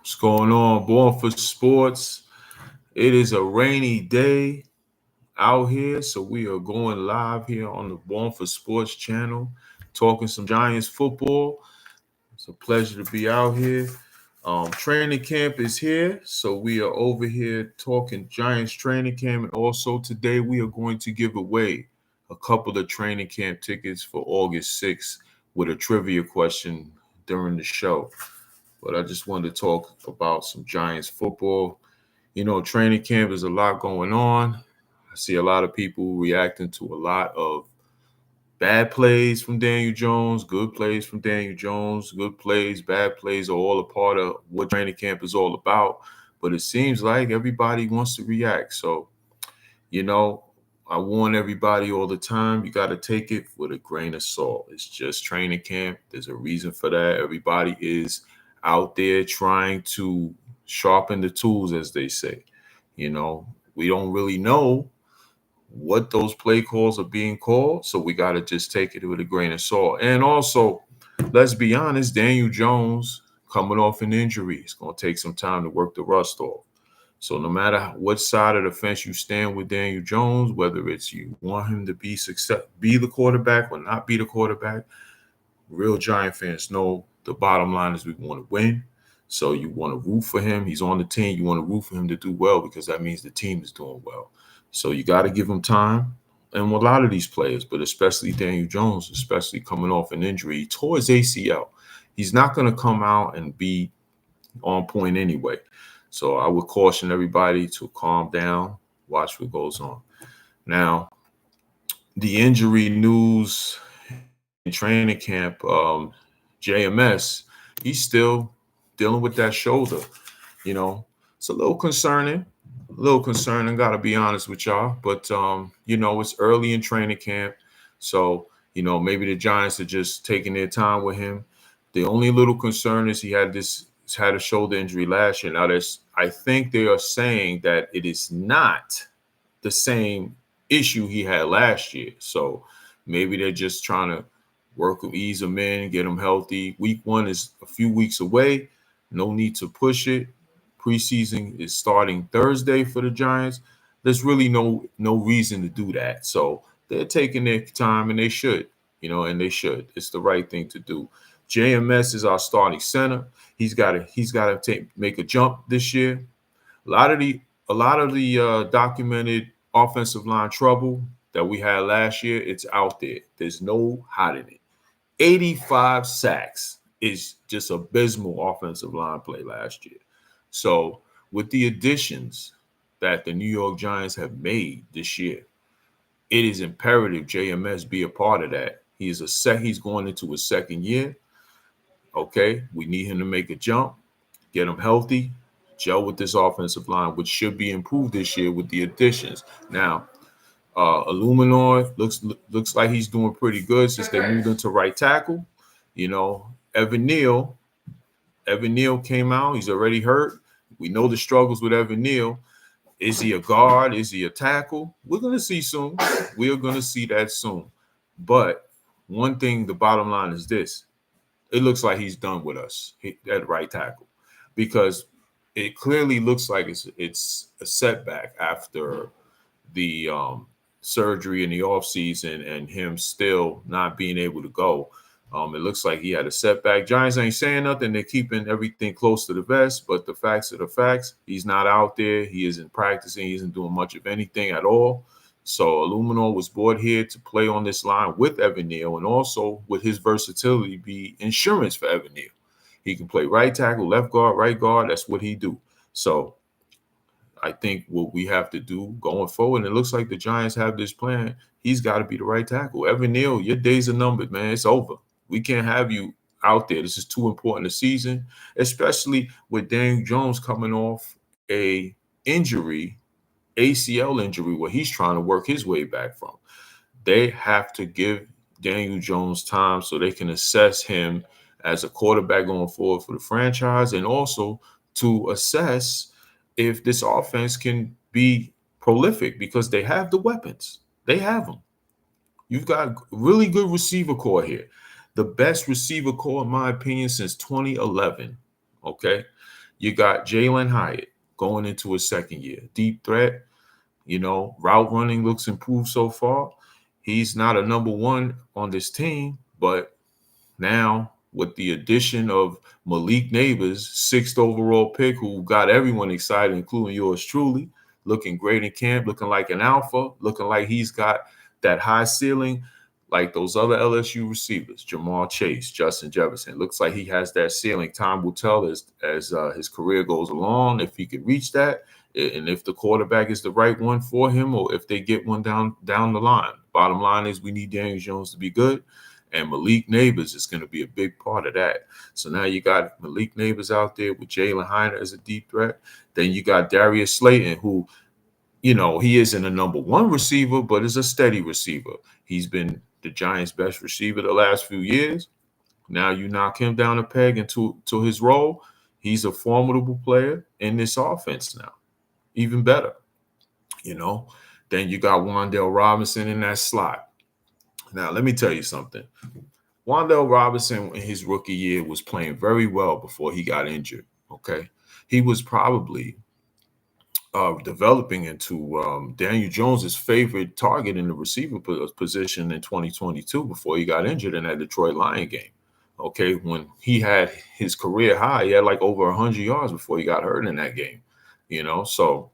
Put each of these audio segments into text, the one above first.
What's going on? Born for Sports. It is a rainy day out here, so we are going live here on the Born for Sports channel, talking some Giants football. It's a pleasure to be out here. Training camp is here, so we are over here talking Giants training camp, and also today we are going to give away a couple of training camp tickets for August 6th with a trivia question during the show. But I just wanted to talk about some Giants football. Training camp is a lot going on. I see a lot of people reacting to a lot of bad plays from Daniel Jones, good plays from Daniel Jones, good plays, bad plays are all a part of what training camp is all about. But it seems like everybody wants to react. So, you know, I warn everybody all the time, you got to take it with a grain of salt. It's just training camp. There's a reason for that. Everybody is out there trying to sharpen the tools, as they say. We don't really know what those play calls are being called. So we got to just take it with a grain of salt. And also, let's be honest, Daniel Jones coming off an injury. It's going to take some time to work the rust off. So no matter what side of the fence you stand with Daniel Jones, whether it's you want him to be the quarterback or not be the quarterback, real Giant fans know the bottom line is we want to win. So you want to root for him. He's on the team. You want to root for him to do well because that means the team is doing well. So you got to give him time. And a lot of these players, but especially Daniel Jones, especially coming off an injury, he tore his ACL. He's not going to come out and be on point anyway. So I would caution everybody to calm down, watch what goes on. Now, the injury news in training camp, JMS, he's still dealing with that shoulder. It's a little concerning. Got to be honest with y'all. But, it's early in training camp. So, maybe the Giants are just taking their time with him. The only little concern is he had a shoulder injury last year. Now, I think they are saying that it is not the same issue he had last year. So maybe they're just trying to ease him in, get him healthy. Week 1 is a few weeks away. No need to push it. Preseason is starting Thursday for the Giants. There's really no reason to do that. So they're taking their time, and they should, and they should. It's the right thing to do. JMS is our starting center. He's got to make a jump this year. A lot of the documented offensive line trouble that we had last year, it's out there. There's no hiding it. 85 sacks is just abysmal offensive line play last year. So with the additions that the New York Giants have made this year, it is imperative JMS be a part of that. He's going into his second year. Okay, we need him to make a jump, get him healthy, gel with this offensive line, which should be improved this year with the additions. Now, Illuminor looks like he's doing pretty good since they moved into right tackle. Evan Neal came out. He's already hurt. We know the struggles with Evan Neal. Is he a guard? Is he a tackle? We're going to see soon. We are going to see that soon. But one thing, the bottom line is this. It looks like he's done with us at right tackle because it clearly looks like it's a setback after the surgery in the offseason and him still not being able to go. It looks like he had a setback. Giants ain't saying nothing. They're keeping everything close to the vest, but the facts are the facts. He's not out there. He isn't practicing. He isn't doing much of anything at all. So Illuminor was brought here to play on this line with Evan Neal and also with his versatility be insurance for Evan Neal. He can play right tackle, left guard, right guard. That's what he do. So I think what we have to do going forward, and it looks like the Giants have this plan, he's got to be the right tackle. Evan Neal, your days are numbered, man. It's over. We can't have you out there. This is too important a season, especially with Daniel Jones coming off a injury, ACL injury, where he's trying to work his way back from. They have to give Daniel Jones time so they can assess him as a quarterback going forward for the franchise, and also to assess if this offense can be prolific because they have the weapons. They have them. You've got really good receiver core here. The best receiver core, in my opinion, since 2011. Okay. You got Jalen Hyatt going into his second year. Deep threat, route running looks improved so far. He's not a number one on this team, but now with the addition of Malik Neighbors, sixth overall pick, who got everyone excited, including yours truly, looking great in camp, looking like an alpha, looking like he's got that high ceiling, like those other LSU receivers, Jamal Chase, Justin Jefferson. Looks like he has that ceiling. Time will tell as his career goes along if he could reach that, and if the quarterback is the right one for him, or if they get one down the line. Bottom line is we need Daniel Jones to be good. And Malik Neighbors is going to be a big part of that. So now you got Malik Neighbors out there with Jalen Hyatt as a deep threat. Then you got Darius Slayton, who, he isn't a number one receiver, but is a steady receiver. He's been the Giants' best receiver the last few years. Now you knock him down a peg into his role. He's a formidable player in this offense now. Even better, Then you got Wan'Dale Robinson in that slot. Now, let me tell you something. Wan'Dale Robinson in his rookie year was playing very well before he got injured, okay? He was probably developing into Daniel Jones's favorite target in the receiver position in 2022 before he got injured in that Detroit Lion game, okay? When he had his career high, he had like over 100 yards before he got hurt in that game, So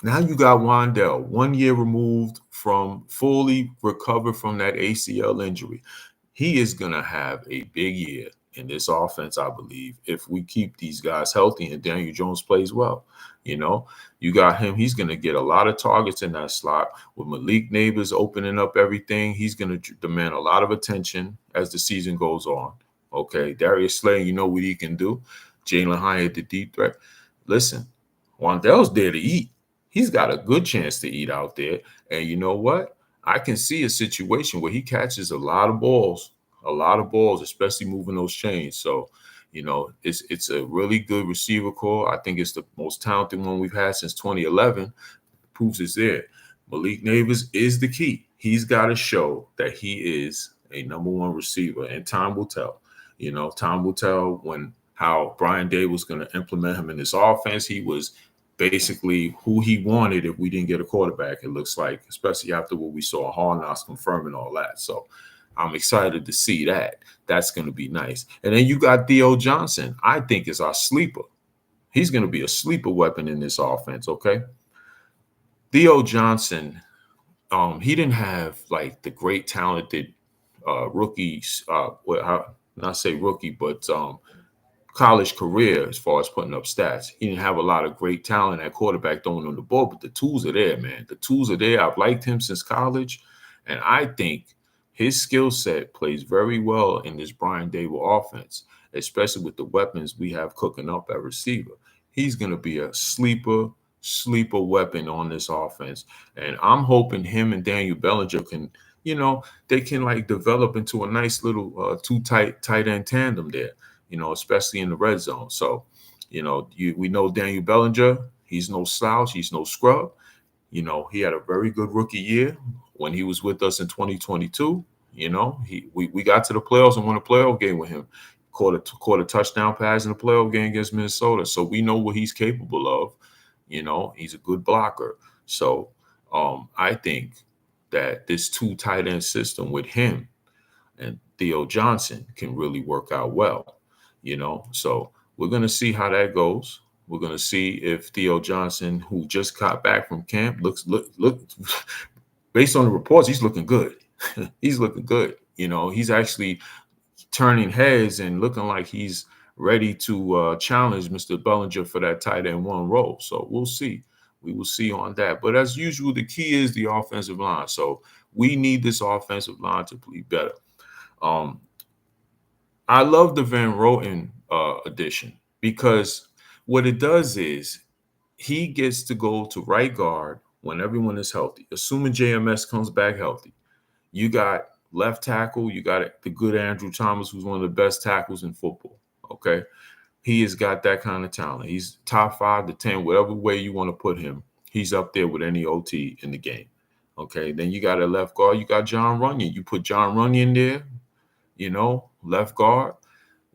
now you got Wan'Dale, 1 year removed from fully recovered from that ACL injury. He is going to have a big year in this offense, I believe, if we keep these guys healthy and Daniel Jones plays well. You got him. He's going to get a lot of targets in that slot with Malik Neighbors opening up everything. He's going to demand a lot of attention as the season goes on. Okay, Darius Slayton, you know what he can do. Jalen Hyatt, the deep threat. Listen, Wan'Dale's there to eat. He's got a good chance to eat out there. And you know what? I can see a situation where he catches a lot of balls, especially moving those chains. So, it's a really good receiver core. I think it's the most talented one we've had since 2011. Proves it's there. Malik Neighbors is the key. He's got to show that he is a number one receiver, and time will tell. Time will tell how Brian Day was going to implement him in this offense. He was basically who he wanted if we didn't get a quarterback, it looks like, especially after what we saw Hard Knocks confirming all that. So I'm excited to see that. That's going to be nice. And then you got Theo Johnson, I think is our sleeper. He's going to be a sleeper weapon in this offense, okay? Theo Johnson, he didn't have like the great talented rookies, not say rookie, but college career as far as putting up stats. He didn't have a lot of great talent at quarterback throwing on the ball, but the tools are there, man. The tools are there. I've liked him since college, and I think his skill set plays very well in this Brian Dable offense, especially with the weapons we have cooking up at receiver. He's going to be a sleeper weapon on this offense, and I'm hoping him and Daniel Bellinger can, they can like develop into a nice little two tight end tandem there. Especially in the red zone. So, we know Daniel Bellinger, he's no slouch, he's no scrub. He had a very good rookie year when he was with us in 2022. We got to the playoffs and won a playoff game with him. Caught a touchdown pass in the playoff game against Minnesota. So we know what he's capable of. He's a good blocker. So I think that this two tight end system with him and Theo Johnson can really work out well. So we're going to see how that goes. We're going to see if Theo Johnson, who just got back from camp, look, based on the reports, he's looking good. He's looking good. He's actually turning heads and looking like he's ready to challenge Mr. Bellinger for that tight end one role. So we'll see. We will see on that. But as usual, the key is the offensive line. So we need this offensive line to play better. I love the Van Roten addition because what it does is he gets to go to right guard when everyone is healthy, assuming JMS comes back healthy. You got left tackle, you got the good Andrew Thomas, who's one of the best tackles in football, okay? He has got that kind of talent. He's top 5 to 10, whatever way you want to put him. He's up there with any OT in the game, okay? Then you got a left guard, you got John Runyon. You put John Runyon there, left guard.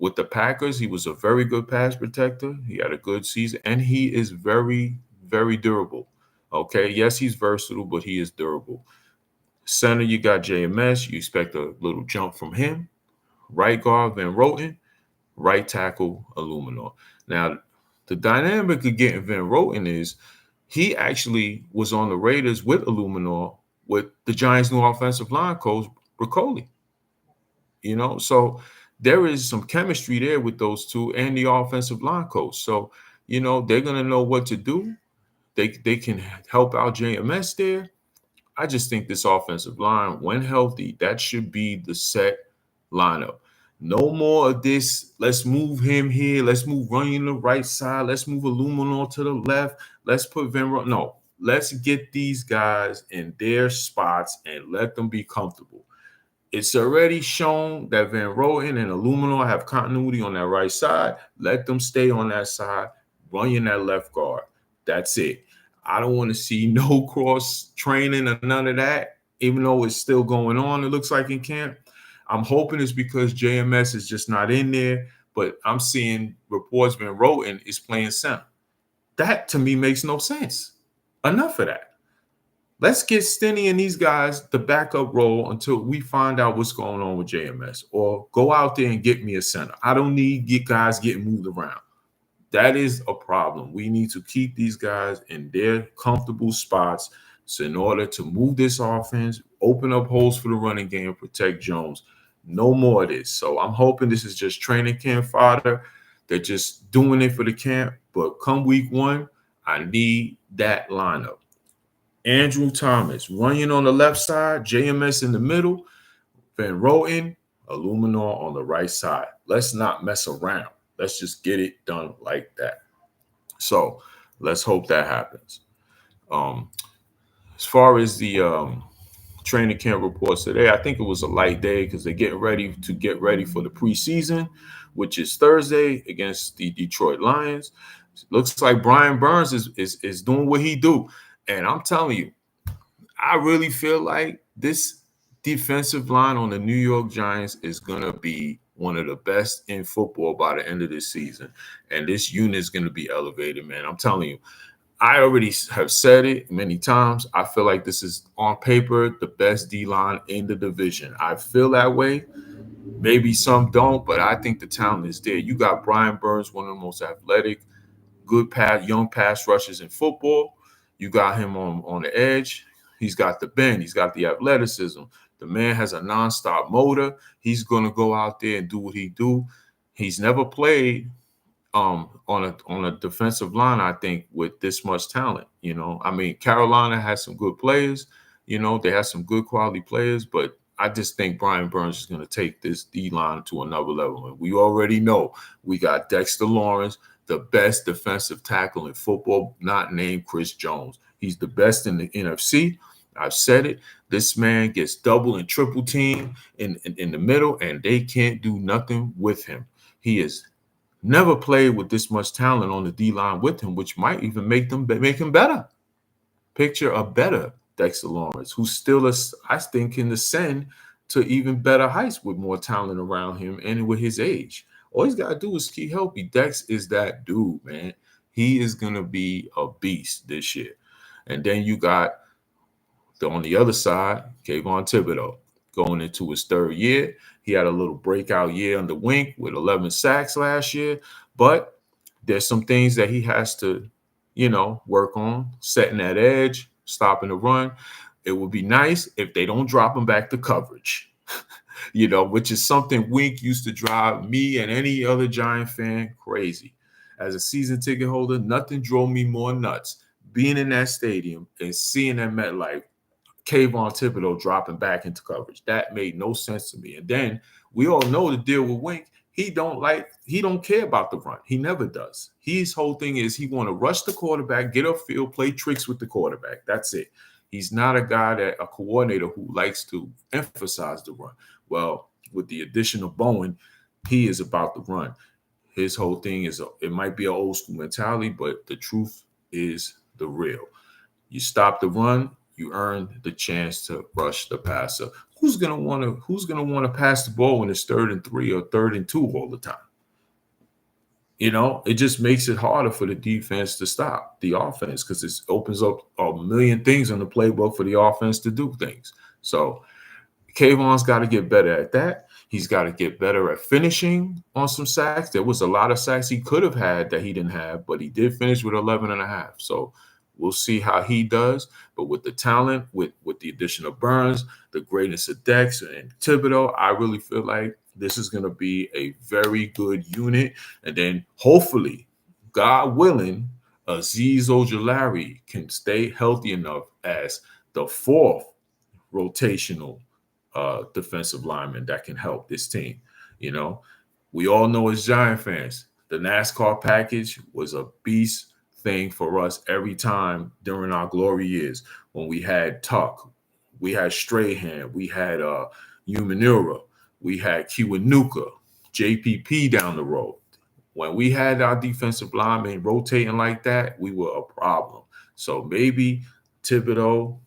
with the Packers, he was a very good pass protector. He had a good season, and he is very, very durable. Okay, yes, he's versatile, but he is durable. Center, you got JMS. You expect a little jump from him. Right guard, Van Roten. Right tackle, Illuminor. Now, the dynamic of getting Van Roten is he actually was on the Raiders with Illuminor with the Giants' new offensive line coach, Bricoli. So there is some chemistry there with those two and the offensive line coach. So, they're gonna know what to do. They can help out JMS there. I just think this offensive line, when healthy, that should be the set lineup. No more of this. Let's move him here. Let's move Runyon to the right side. Let's move Illuminor to the left. Let's put Venro. No, let's get these guys in their spots and let them be comfortable. It's already shown that Van Roten and Illuminor have continuity on that right side. Let them stay on that side. Runyon that left guard. That's it. I don't want to see no cross training or none of that, even though it's still going on, it looks like in camp. I'm hoping it's because JMS is just not in there, but I'm seeing reports Van Roten is playing center. That to me makes no sense. Enough of that. Let's get Stinnie and these guys the backup role until we find out what's going on with JMS, or go out there and get me a center. I don't need guys getting moved around. That is a problem. We need to keep these guys in their comfortable spots. So in order to move this offense, open up holes for the running game, protect Jones. No more of this. So I'm hoping this is just training camp fodder. They're just doing it for the camp. But come week 1, I need that lineup. Andrew Thomas, Runyon on the left side, JMS in the middle, Van Roten, Illuminor on the right side. Let's not mess around. Let's just get it done like that. So let's hope that happens. As far as the training camp reports today, I think it was a light day because they're getting ready for the preseason, which is Thursday against the Detroit Lions. Looks like Brian Burns is doing what he do. And I'm telling you, I really feel like this defensive line on the New York Giants is going to be one of the best in football by the end of this season. And this unit is going to be elevated, man. I'm telling you, I already have said it many times. I feel like this is, on paper, the best D-line in the division. I feel that way. Maybe some don't, but I think the talent is there. You got Brian Burns, one of the most athletic, good young pass rushers in football. You got him on the edge. He's got the bend. He's got the athleticism. The man has a nonstop motor. He's going to go out there and do what he do. He's never played on a defensive line, I think, with this much talent. I mean, Carolina has some good players. They have some good quality players, but I just think Brian Burns is going to take this D-line to another level. And we already know we got Dexter Lawrence, the best defensive tackle in football, not named Chris Jones. He's the best in the NFC. I've said it. This man gets double and triple team in the middle, and they can't do nothing with him. He has never played with this much talent on the D-line with him, which might even make him better. Picture a better Dexter Lawrence, who's still, I think, can ascend to even better heights with more talent around him and with his age. All he's got to do is keep healthy. Dex is that dude, man. He is going to be a beast this year. And then you got, on the other side, Kayvon Thibodeau going into his 3rd year. He had a little breakout year under Wink with 11 sacks last year. But there's some things that he has to, work on, setting that edge, stopping the run. It would be nice if they don't drop him back to coverage, which is something Wink used to drive me and any other Giant fan crazy. As a season ticket holder, nothing drove me more nuts. Being in that stadium and seeing that MetLife, Kayvon Thibodeau dropping back into coverage. That made no sense to me. And then we all know the deal with Wink. He don't care about the run. He never does. His whole thing is he want to rush the quarterback, get upfield, play tricks with the quarterback. That's it. He's not a coordinator who likes to emphasize the run. Well, with the addition of Bowen, he is about the run. His whole thing is, it might be an old school mentality, but the truth is the real. You stop the run, you earn the chance to rush the passer. Who's gonna want to pass the ball when it's 3rd and 3 or 3rd and 2 all the time? It just makes it harder for the defense to stop the offense because it opens up a million things on the playbook for the offense to do things. So Kayvon's got to get better at that. He's got to get better at finishing on some sacks. There was a lot of sacks he could have had that he didn't have, but he did finish with 11 and a half. So we'll see how he does. But with the talent, with the addition of Burns, the greatness of Dex and Thibodeau, I really feel like this is going to be a very good unit. And then hopefully, God willing, Azeez Ojulari can stay healthy enough as the fourth rotational defensive lineman that can help this team. You know, we all know as Giant fans, the NASCAR package was a beast thing for us every time during our glory years when we had Tuck, we had Strahan, we had Umanura, we had Kiwanuka, JPP down the road. When we had our defensive linemen rotating like that, we were a problem. So maybe Thibodeau,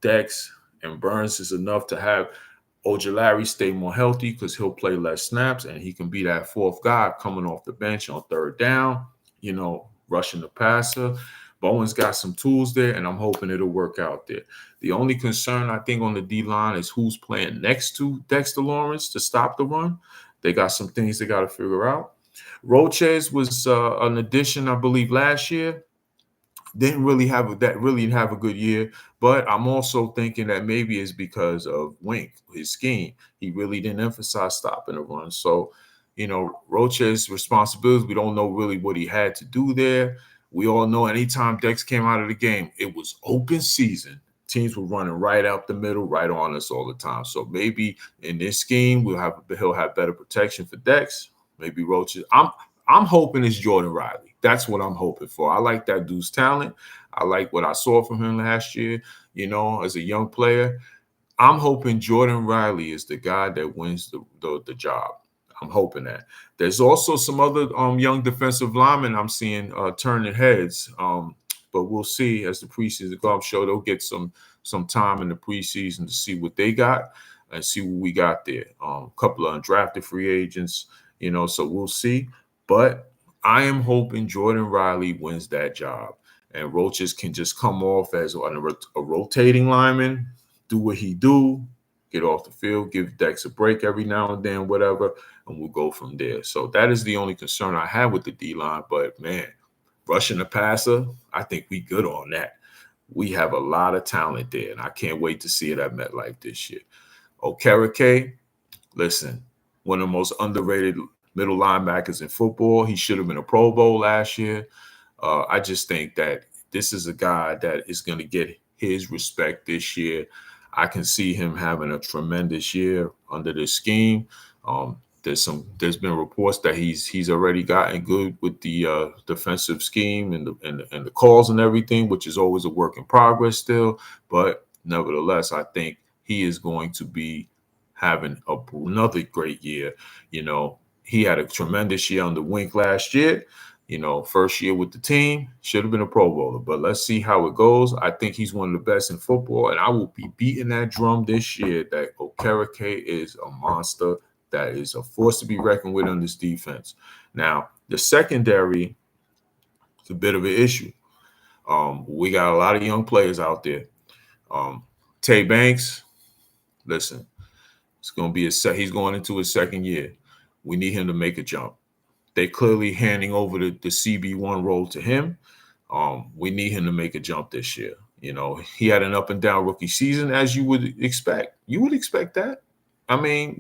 Dex, and Burns is enough to have Ojulari stay more healthy because he'll play less snaps and he can be that fourth guy coming off the bench on third down, rushing the passer. Bowen's got some tools there, and I'm hoping it'll work out there. The only concern I think on the D-line is who's playing next to Dexter Lawrence to stop the run. They got some things they got to figure out. Roches was an addition, I believe, last year. Didn't really have a good year, but I'm also thinking that maybe it's because of Wink, his scheme. He really didn't emphasize stopping the run. So, Roche's responsibilities, we don't know really what he had to do there. We all know anytime Dex came out of the game, it was open season. Teams were running right out the middle, right on us all the time. So maybe in this scheme, he'll have better protection for Dex. Maybe Roches. I'm hoping it's Jordan Riley. That's what I'm hoping for. I like that dude's talent. I like what I saw from him last year, as a young player. I'm hoping Jordan Riley is the guy that wins the job. I'm hoping that. There's also some other young defensive linemen I'm seeing turning heads, but we'll see as the preseason goes. I'm sure they'll get some time in the preseason to see what they got and see what we got there. A couple of undrafted free agents, so we'll see. But I am hoping Jordan Riley wins that job and Roches can just come off as a rotating lineman, do what he do, get off the field, give Dex a break every now and then, whatever, and we'll go from there. So that is the only concern I have with the D-line. But, man, rushing the passer, I think we good on that. We have a lot of talent there, and I can't wait to see it at MetLife this year. Okereke, listen, one of the most underrated middle linebackers in football. He should have been a Pro Bowl last year. I just think that this is a guy that is going to get his respect this year. I can see him having a tremendous year under this scheme. There's been reports that he's already gotten good with the defensive scheme and the calls and everything, which is always a work in progress still. But nevertheless, I think he is going to be having another great year. He had a tremendous year under Wink last year. First year with the team, should have been a Pro Bowler. But let's see how it goes. I think he's one of the best in football, and I will be beating that drum this year that Okereke is a monster, that is a force to be reckoned with on this defense. Now, the secondary is a bit of an issue. We got a lot of young players out there. Tay Banks, listen, it's going to be he's going into his second year. We need him to make a jump. They're clearly handing over the CB1 role to him. We need him to make a jump this year. He had an up and down rookie season, as you would expect. You would expect that. I mean,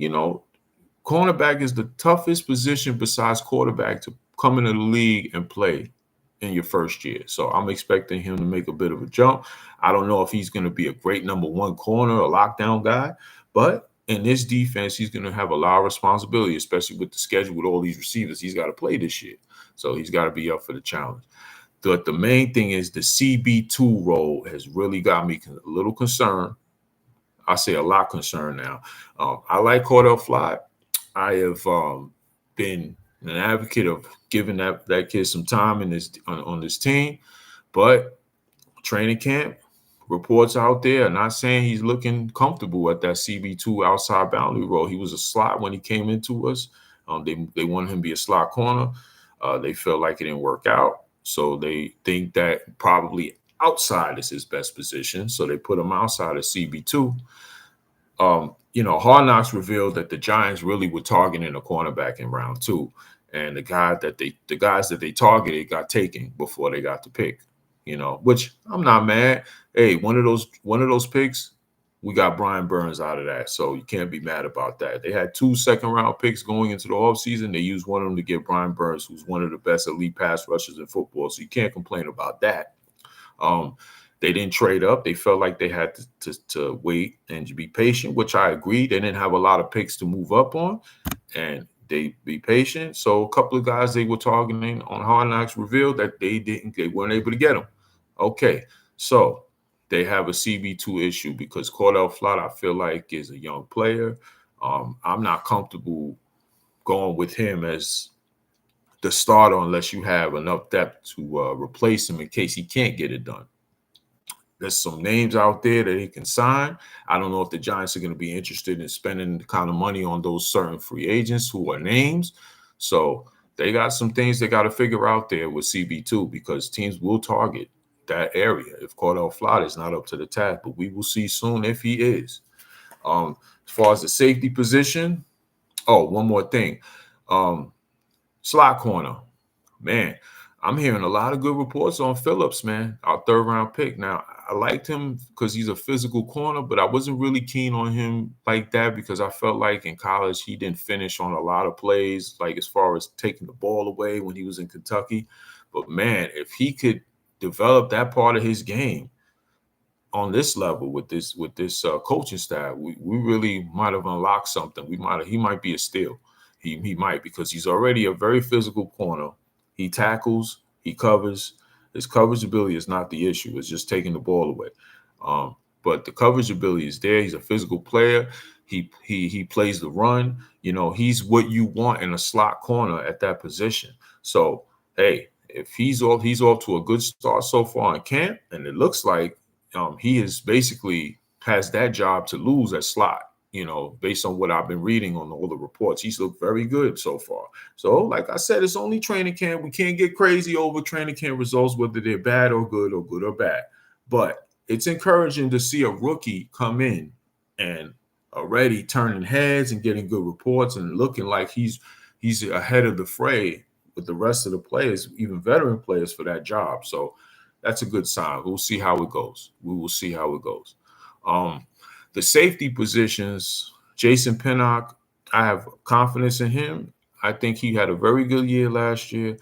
cornerback is the toughest position besides quarterback to come into the league and play in your first year. So I'm expecting him to make a bit of a jump. I don't know if he's going to be a great number one corner or lockdown guy, but in this defense, he's going to have a lot of responsibility, especially with the schedule with all these receivers he's got to play this year. So he's got to be up for the challenge. But the main thing is the CB2 role has really got me a little concerned. I say a lot concerned now. I like Cordell Fly. I have been an advocate of giving that kid some time on this team, but training camp reports out there are not saying he's looking comfortable at that CB2 outside boundary role. He was a slot when he came into us. They wanted him to be a slot corner. They feel like it didn't work out, so they think that probably outside is his best position. So they put him outside of CB2. Hard Knocks revealed that the Giants really were targeting a cornerback in round 2, and the guys that they targeted got taken before they got the pick. Which I'm not mad. Hey, one of those picks, we got Brian Burns out of that, so you can't be mad about that. They had 2 second-round picks going into the offseason. They used one of them to get Brian Burns, who's one of the best elite pass rushers in football, so you can't complain about that. They didn't trade up. They felt like they had to wait and to be patient, which I agree. They didn't have a lot of picks to move up on, and they be patient. So a couple of guys they were targeting on Hard Knocks revealed that they weren't able to get them. Okay, so they have a CB2 issue because Cordell Flott, I feel like, is a young player. I'm not comfortable going with him as the starter unless you have enough depth to replace him in case he can't get it done. There's some names out there that he can sign. I don't know if the Giants are going to be interested in spending the kind of money on those certain free agents who are names. So they got some things they got to figure out there with CB2 because teams will target that area if Cordell Flott is not up to the task. But we will see soon if he is. As far as the safety position, one more thing. Slot corner. Man, I'm hearing a lot of good reports on Phillips, man, our 3rd-round pick. Now, I liked him because he's a physical corner, but I wasn't really keen on him like that because I felt like in college he didn't finish on a lot of plays, like as far as taking the ball away when he was in Kentucky. But, man, if he could develop that part of his game on this level with this coaching staff, we really might have unlocked something. He might be a steal. He might because he's already a very physical corner. He tackles, he covers. His coverage ability is not the issue. It's just taking the ball away. But the coverage ability is there. He's a physical player. He plays the run. He's what you want in a slot corner at that position. So, hey, if he's off to a good start so far in camp, and it looks like he is basically has that job to lose at slot. Based on what I've been reading on all the reports, he's looked very good so far. So, like I said, it's only training camp. We can't get crazy over training camp results, whether they're bad or good or bad. But it's encouraging to see a rookie come in and already turning heads and getting good reports and looking like he's ahead of the fray with the rest of the players, even veteran players for that job. So that's a good sign. We'll see how it goes. We will see how it goes. The safety positions, Jason Pinnock, I have confidence in him. I think he had a very good year last year,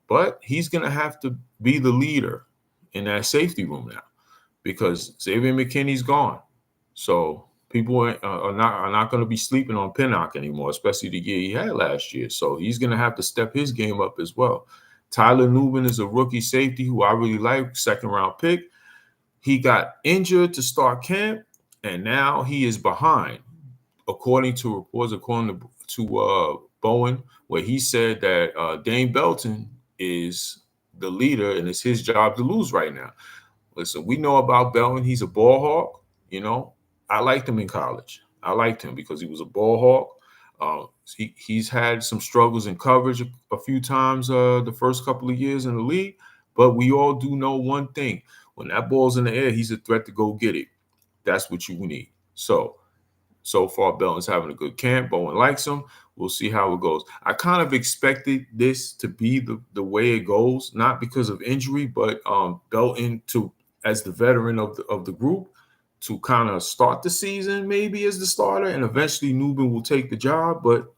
but he's going to have to be the leader in that safety room now because Xavier McKinney's gone. So people are not going to be sleeping on Pinnock anymore, especially the year he had last year. So he's going to have to step his game up as well. Tyler Nubin is a rookie safety who I really like, 2nd-round pick. He got injured to start camp. And now he is behind, according to reports, according to Bowen, where he said that Dane Belton is the leader and it's his job to lose right now. Listen, we know about Belton. He's a ball hawk. I liked him in college. I liked him because he was a ball hawk. He's had some struggles in coverage a few times the first couple of years in the league. But we all do know one thing. When that ball's in the air, he's a threat to go get it. That's what you need. So far, Belton's having a good camp. Bowen likes him. We'll see how it goes. I kind of expected this to be the way it goes, not because of injury, but Belton as the veteran of the group to kind of start the season maybe as the starter, and eventually Nubin will take the job. But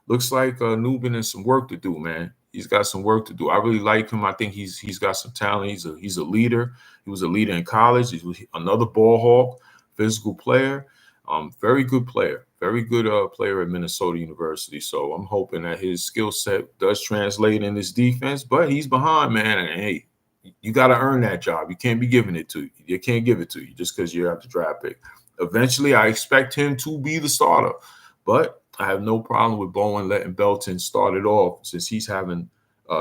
looks like Nubin has some work to do, man. He's got some work to do. I really like him. I think he's got some talent. He's a leader. He was a leader in college. He was another ball hawk. Physical player, very good player, very good player at Minnesota University. So I'm hoping that his skill set does translate in this defense, but he's behind, man. And hey, you got to earn that job. You can't be giving it to you. You can't give it to you just because you're at the draft pick. Eventually, I expect him to be the starter, but I have no problem with Bowen letting Belton start it off since he's having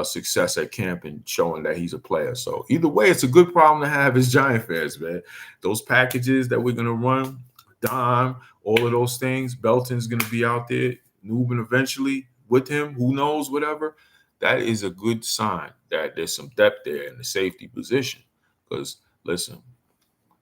success at camp and showing that he's a player. So either way, it's a good problem to have as Giant fans, man. Those packages that we're going to run, dime, all of those things, Belton's going to be out there, Nubin eventually with him, who knows, whatever. that is a good sign that there's some depth there in the safety position. Because listen,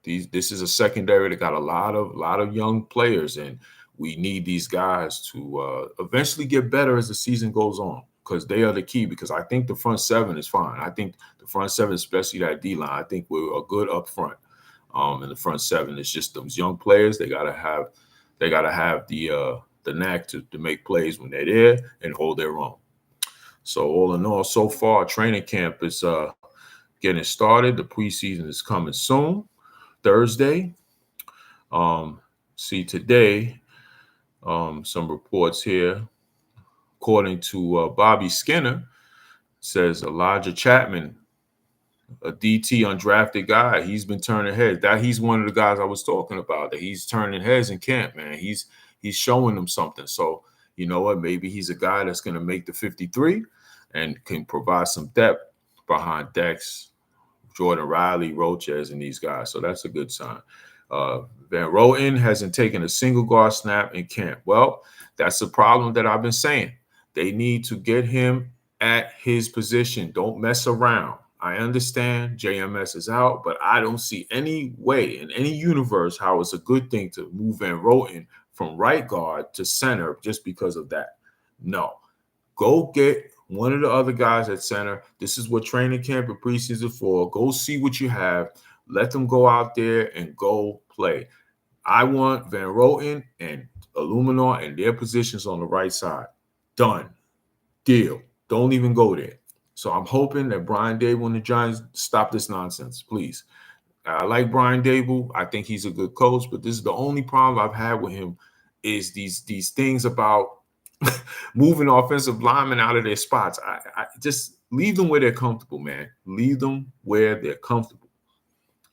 this is a secondary that got a lot of young players, and we need these guys to eventually get better as the season goes on, because they are the key. Because I think the front seven is fine. I think the front seven, especially that D line, I think we're good up front. In the front seven, it's just those young players. They gotta have the knack to make plays when they're there and hold their own. So all in all, so far training camp is getting started. The preseason is coming soon. Thursday. See today, some reports here. According to Bobby Skinner, says Elijah Chapman, a DT undrafted guy, he's been turning heads. That he's one of the guys I was talking about. That he's turning heads in camp, man. He's showing them something. So you know what? Maybe he's a guy that's going to make the 53 and can provide some depth behind Dex, Jordan Riley, Roches, and these guys. So that's a good sign. Van Roten hasn't taken a single guard snap in camp. Well, that's the problem that I've been saying. They need to get him at his position. Don't mess around. I understand JMS is out, but I don't see any way in any universe how it's a good thing to move Van Roten from right guard to center just because of that. No. Go get one of the other guys at center. This is what training camp and preseason for. Go see what you have. Let them go out there and go play. I want Van Roten and Illuminor and their positions on the right side. Done. Deal. Don't even go there. So I'm hoping that Brian Dable and the Giants stop this nonsense, please. I like Brian Dable. I think he's a good coach, but this is the only problem I've had with him is these things about moving offensive linemen out of their spots. I just leave them where they're comfortable, man. Leave them where they're comfortable.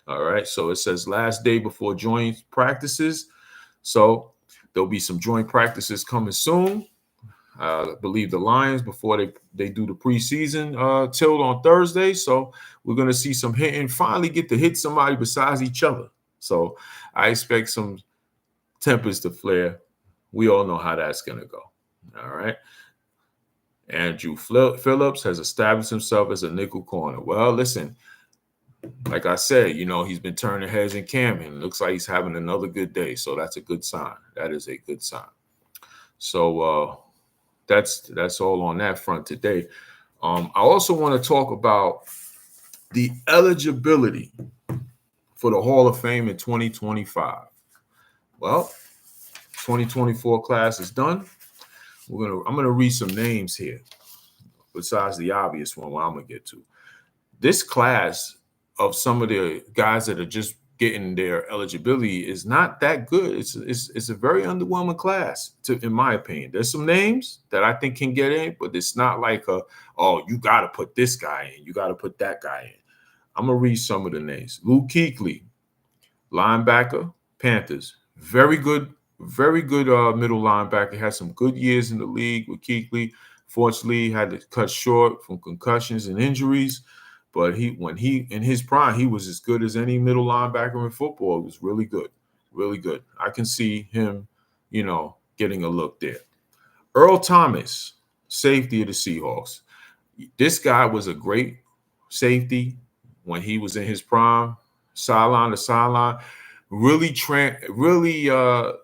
All right. So it says last day before joint practices. So there'll be some joint practices coming soon. I believe the Lions before they do the preseason tilt on Thursday. So we're going to see some hitting, finally get to hit somebody besides each other. So I expect some tempers to flare. We all know how that's going to go. All right. Andrew Phillips has established himself as a nickel corner. Well, listen, like I said, he's been turning heads in camp and it looks like he's having another good day. So that's a good sign. That is a good sign. So that's all on that front today. I also want to talk about the eligibility for the Hall of Fame in 2025. Well, 2024 class is done. I'm gonna read some names here, besides the obvious one I'm gonna get to. This class of some of the guys that are just getting their eligibility is not that good. It's a very underwhelming class, in my opinion. There's some names that I think can get in, but it's not like you got to put this guy in, you got to put that guy in. I'm gonna read some of the names. Luke Kuechly, linebacker, Panthers, very good middle linebacker. Had some good years in the league with Kuechly. Fortunately, had to cut short from concussions and injuries. But when in his prime, he was as good as any middle linebacker in football. It was really good, really good. I can see him, getting a look there. Earl Thomas, safety of the Seahawks. This guy was a great safety when he was in his prime, sideline to sideline. Really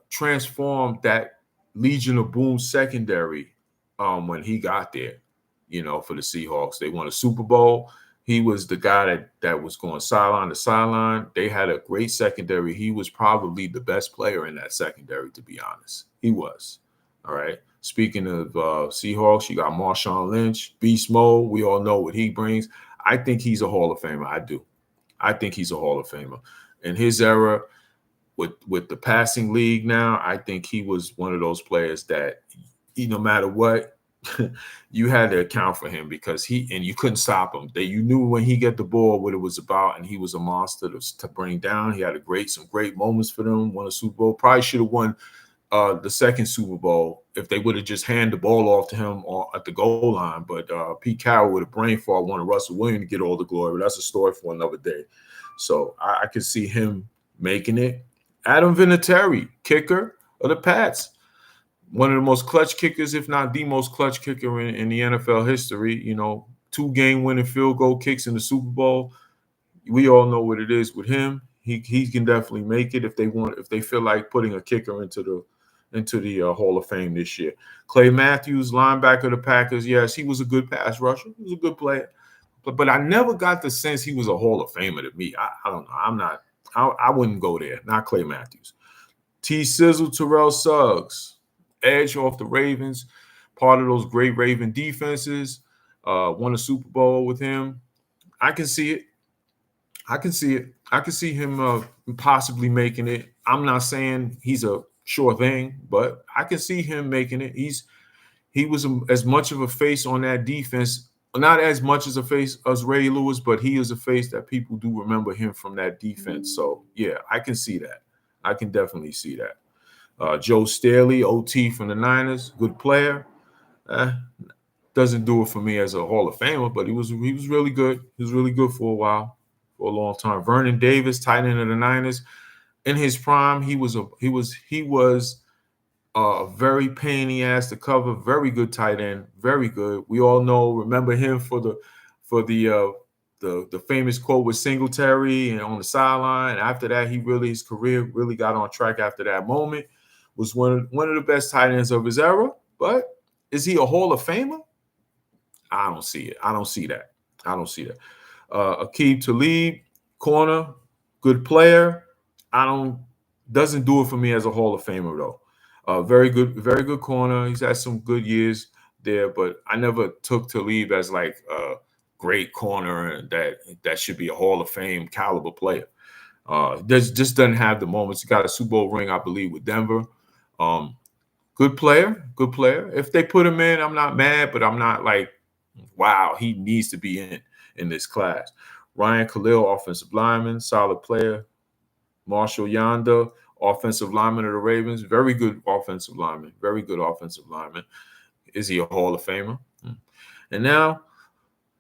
transformed that Legion of Boom secondary when he got there, for the Seahawks. They won a Super Bowl. He was the guy that was going sideline to sideline. They had a great secondary. He was probably the best player in that secondary, to be honest. He was. All right. Speaking of Seahawks, you got Marshawn Lynch, beast mode. We all know what he brings. I think he's a Hall of Famer. I do. I think he's a Hall of Famer. In his era, with the passing league now, I think he was one of those players that no matter what, you had to account for him because you couldn't stop him. You knew when he got the ball what it was about, and he was a monster to bring down. He had some great moments for them. Won a Super Bowl. Probably should have won the second Super Bowl if they would have just handed the ball off to him at the goal line. But Pete Carroll with a brain fart wanted Russell Wilson to get all the glory. But that's a story for another day. So I could see him making it. Adam Vinatieri, kicker of the Pats. one of the most clutch kickers, if not the most clutch kicker in the NFL history. 2 game-winning field goal kicks in the Super Bowl. We all know what it is with him. He can definitely make it if they feel like putting a kicker into the Hall of Fame this year. Clay Matthews, linebacker of the Packers. Yes, he was a good pass rusher. He was a good player, but I never got the sense he was a Hall of Famer to me. I don't know. I'm not. I wouldn't go there. Not Clay Matthews. T. Sizzle, Terrell Suggs, edge off the Ravens, part of those great Raven defenses. Won a Super Bowl with him. I can see it. I can see him possibly making it. I'm not saying he's a sure thing, but I can see him making it. He was as much of a face on that defense, not as much as a face as Ray Lewis, but he is a face that people do remember him from that defense. So yeah, I can see that. I can definitely see that. Joe Staley, OT from the Niners, good player. Doesn't do it for me as a Hall of Famer, but he was really good. He was really good for a while, for a long time. Vernon Davis, tight end of the Niners, in his prime, he was a very pain in the ass to cover. Very good tight end, very good. We all remember him for the famous quote with Singletary and on the sideline. After that, his career really got on track. After that moment, was one of the best tight ends of his era. But is he a Hall of Famer? I don't see it. I don't see that. Aqib Talib, corner, good player. Doesn't do it for me as a Hall of Famer though. Very good corner. He's had some good years there, but I never took Talib as like a great corner that should be a Hall of Fame caliber player. Just doesn't have the moments. He got a Super Bowl ring, I believe, with Denver. Good player. If they put him in, I'm not mad, but I'm not like, wow, he needs to be in this class. Ryan Khalil, offensive lineman, solid player. Marshall Yanda, offensive lineman of the Ravens, very good offensive lineman. Is he a Hall of Famer? And now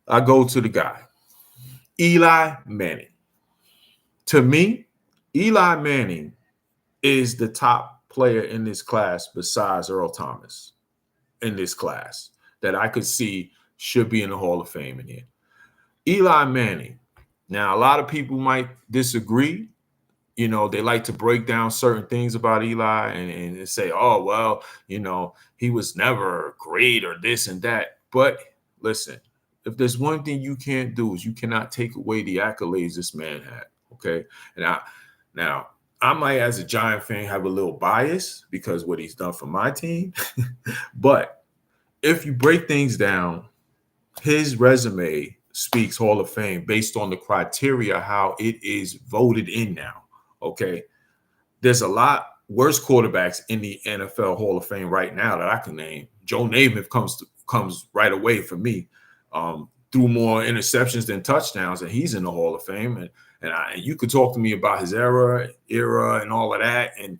I go to the guy, Eli Manning. To me, Eli Manning is the top player in this class besides Earl Thomas in this class that I could see should be in the Hall of Fame in here. Eli Manning. Now, a lot of people might disagree. They like to break down certain things about Eli and say, oh, well, he was never great or this and that. But listen, if there's one thing you can't do is you cannot take away the accolades this man had. Okay. And now I might, as a Giant fan, have a little bias because what he's done for my team. But if you break things down, his resume speaks Hall of Fame based on the criteria, how it is voted in now. Okay. There's a lot worse quarterbacks in the NFL Hall of Fame right now that I can name. Joe Namath comes right away for me. Threw more interceptions than touchdowns, and he's in the Hall of Fame. And you could talk to me about his era and all of that. And,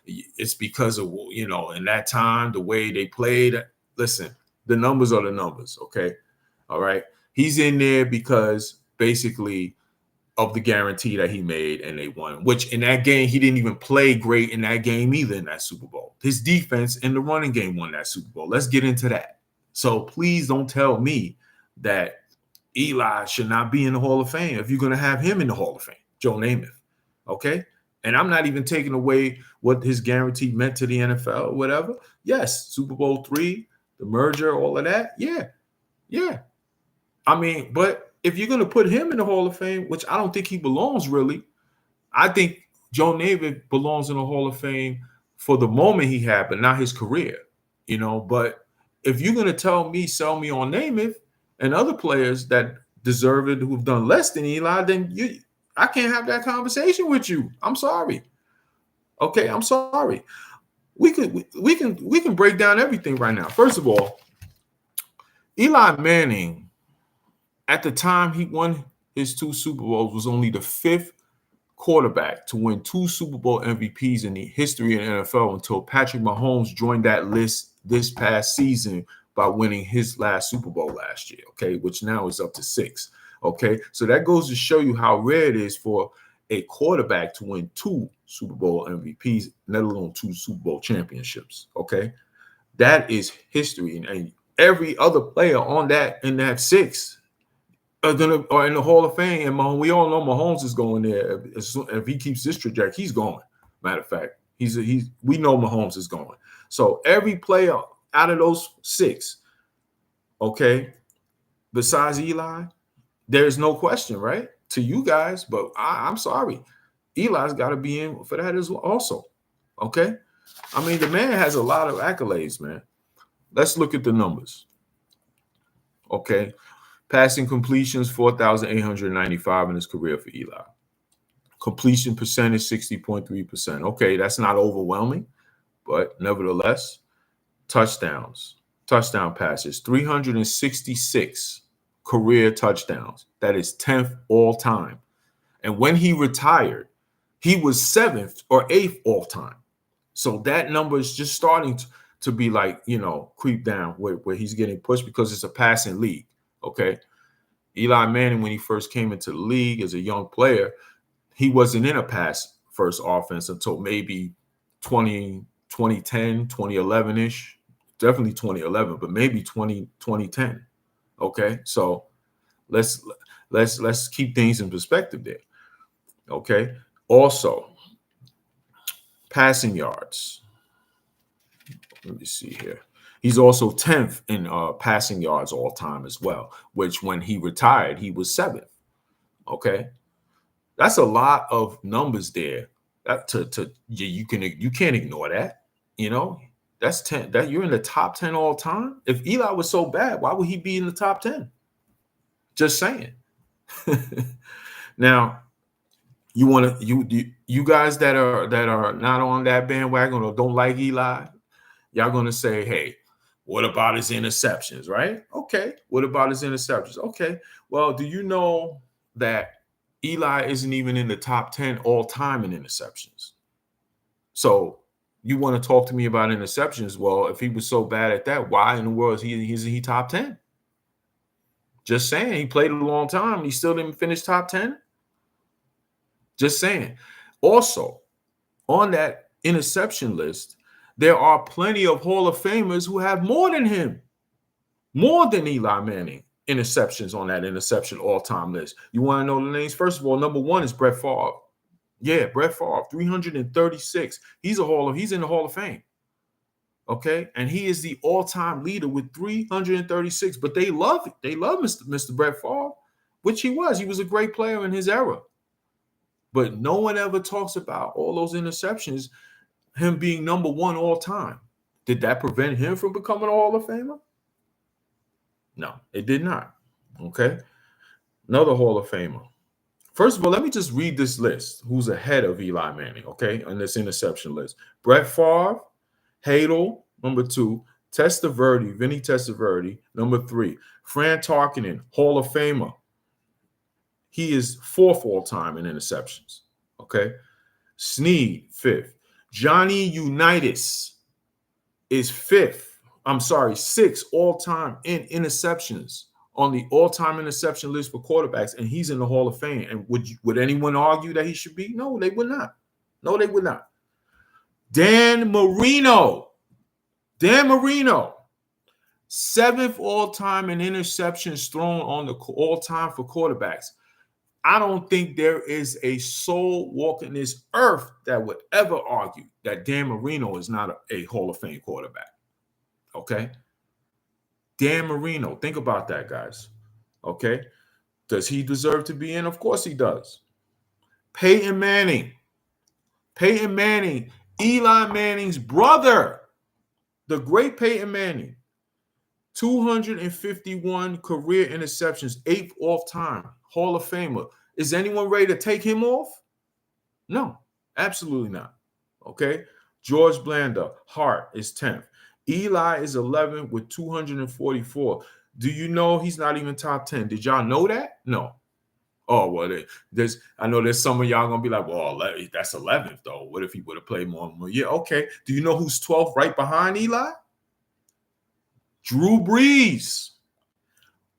it's because of, in that time, the way they played. Listen, the numbers are the numbers, okay? All right? He's in there because basically of the guarantee that he made and they won, which in that game, he didn't even play great in that game either in that Super Bowl. His defense in the running game won that Super Bowl. Let's get into that. So please don't tell me that Eli should not be in the Hall of Fame if you're going to have him in the Hall of Fame, Joe Namath, okay? And I'm not even taking away what his guarantee meant to the NFL or whatever. Yes, Super Bowl III, the merger, all of that. Yeah. I mean, but if you're going to put him in the Hall of Fame, which I don't think he belongs really, I think Joe Namath belongs in the Hall of Fame for the moment he had, but not his career, But if you're going to sell me on Namath and other players that deserve it who've done less than Eli, then I can't have that conversation with you. I'm sorry. Okay, I'm sorry. We can break down everything right now. First of all, Eli Manning, at the time he won his 2 Super Bowls, was only the 5th quarterback to win 2 Super Bowl MVPs in the history of the NFL until Patrick Mahomes joined that list this past season by winning his last Super Bowl last year, okay, which now is up to 6, okay? So that goes to show you how rare it is for a quarterback to win 2 Super Bowl MVPs, let alone 2 Super Bowl championships. Okay. That is history. And every other player on that in that 6 are in the Hall of Fame. And we all know Mahomes is going there. If he keeps this trajectory, he's going. Matter of fact, we know Mahomes is going. So every player out of those 6, okay, besides Eli, there's no question, right? To you guys, but I'm sorry. Eli's got to be in for that as well also. Okay? I mean, the man has a lot of accolades, man. Let's look at the numbers. Okay? Passing completions, 4,895 in his career for Eli. Completion percentage, 60.3%. Okay, that's not overwhelming, but nevertheless, touchdown passes, 366 career touchdowns. That is 10th all time. And when he retired, he was 7th or 8th all time. So that number is just starting to be like, creep down where he's getting pushed because it's a passing league. Okay. Eli Manning, when he first came into the league as a young player, he wasn't in a pass first offense until maybe 2010, 2011-ish. Definitely 2011, but maybe 2010. Okay. So let's keep things in perspective there. Okay. Also, passing yards. Let me see here. He's also 10th in passing yards all time as well, which when he retired, he was 7th. Okay. That's a lot of numbers there. You can't ignore that. That's 10. That you're in the top 10 all time. If Eli was so bad, why would he be in the top 10? Just saying. Now, you guys that are not on that bandwagon or don't like Eli, y'all gonna say, hey, what about his interceptions, right? Okay. What about his interceptions? Okay. Well, do you know that Eli isn't even in the top 10 all time in interceptions? So you want to talk to me about interceptions? Well, if he was so bad at that, why in the world is he top 10? Just saying. He played a long time and he still didn't finish top 10. Just saying. Also, on that interception list, there are plenty of Hall of Famers who have more than him, more than Eli Manning interceptions on that interception all-time list. You want to know the names? First of all, number 1 is Brett Favre. Yeah, Brett Favre, 336. He's in the Hall of Fame. Okay, and he is the all-time leader with 336. But they love it. They love Mr. Brett Favre, which he was. He was a great player in his era. But no one ever talks about all those interceptions, him being number 1 all time. Did that prevent him from becoming a Hall of Famer? No, it did not. Okay. Another Hall of Famer. First of all, let me just read this list. Who's ahead of Eli Manning, okay, on this interception list? Brett Favre, Hadel, number 2. Vinny Testaverde, number 3. Fran Tarkenton, Hall of Famer. He is 4th all time in interceptions. Okay. Snead, 5th. Johnny Unitas is 6th all time in interceptions on the all-time interception list for quarterbacks, and he's in the Hall of Fame. And would anyone argue that he should be? No, they would not. No, they would not. Dan Marino, 7th all-time in interceptions thrown on the all-time for quarterbacks. I don't think there is a soul walking this earth that would ever argue that Dan Marino is not a Hall of Fame quarterback. Okay? Dan Marino, think about that, guys. Okay? Does he deserve to be in? Of course he does. Peyton Manning, Eli Manning's brother, the great Peyton Manning, 251 career interceptions, 8th all time, Hall of Famer. Is anyone ready to take him off? No, absolutely not. Okay. George Blanda, Hart is 10th. Eli is 11th with 244. Do you know he's not even top 10? Did y'all know that? No. Oh, well, I know there's some of y'all going to be like, well, that's 11th, though. What if he would have played more? Yeah, okay. Do you know who's 12th right behind Eli? Drew Brees.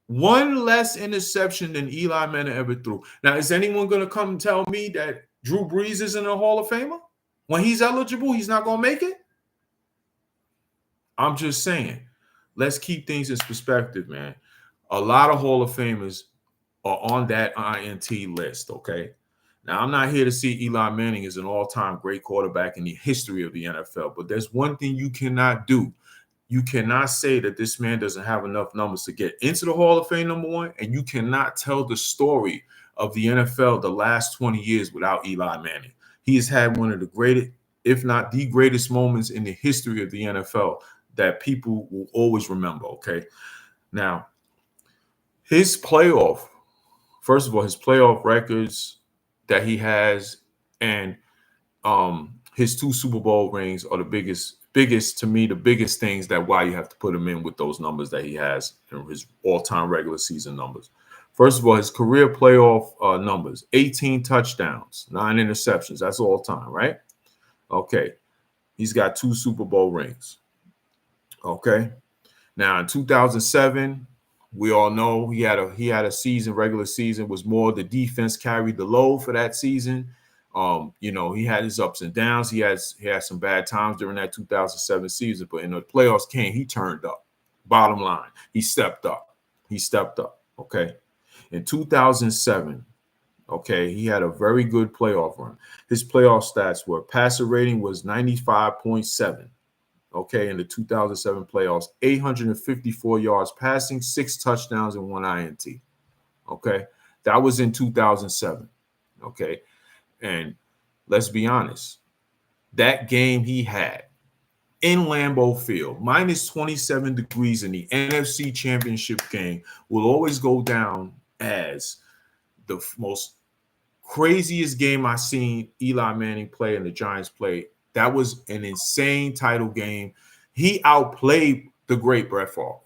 1 less interception than Eli Manning ever threw. Now, is anyone going to come and tell me that Drew Brees isn't a Hall of Famer? When he's eligible, he's not going to make it? I'm just saying, let's keep things in perspective, man. A lot of Hall of Famers are on that INT list, okay? Now, I'm not here to see Eli Manning as an all-time great quarterback in the history of the NFL, but there's one thing you cannot do. You cannot say that this man doesn't have enough numbers to get into the Hall of Fame, number one, and you cannot tell the story of the NFL the last 20 years without Eli Manning. He has had one of the greatest, if not the greatest moments in the history of the NFL that people will always remember, okay? Now, his playoff, first of all, his playoff records that he has and his 2 Super Bowl rings are the biggest to me, the biggest things that why you have to put him in with those numbers that he has in his all-time regular season numbers. First of all, his career playoff numbers, 18 touchdowns, 9 interceptions. That's all time, right? Okay. He's got 2 Super Bowl rings. Okay. Now in 2007, we all know he had a season, regular season was more the defense carried the load for that season. He had his ups and downs. He had some bad times during that 2007 season, but in the playoffs came, he turned up. Bottom line, he stepped up. Okay. In 2007, okay, he had a very good playoff run. His playoff stats were passer rating was 95.7. Okay, in the 2007 playoffs, 854 yards passing, 6 touchdowns, and 1 INT. Okay, that was in 2007. Okay, and let's be honest, that game he had in Lambeau Field, minus 27 degrees in the NFC Championship game, will always go down as the most craziest game I've seen Eli Manning play and the Giants play. That was an insane title game. He outplayed the great Brett Favre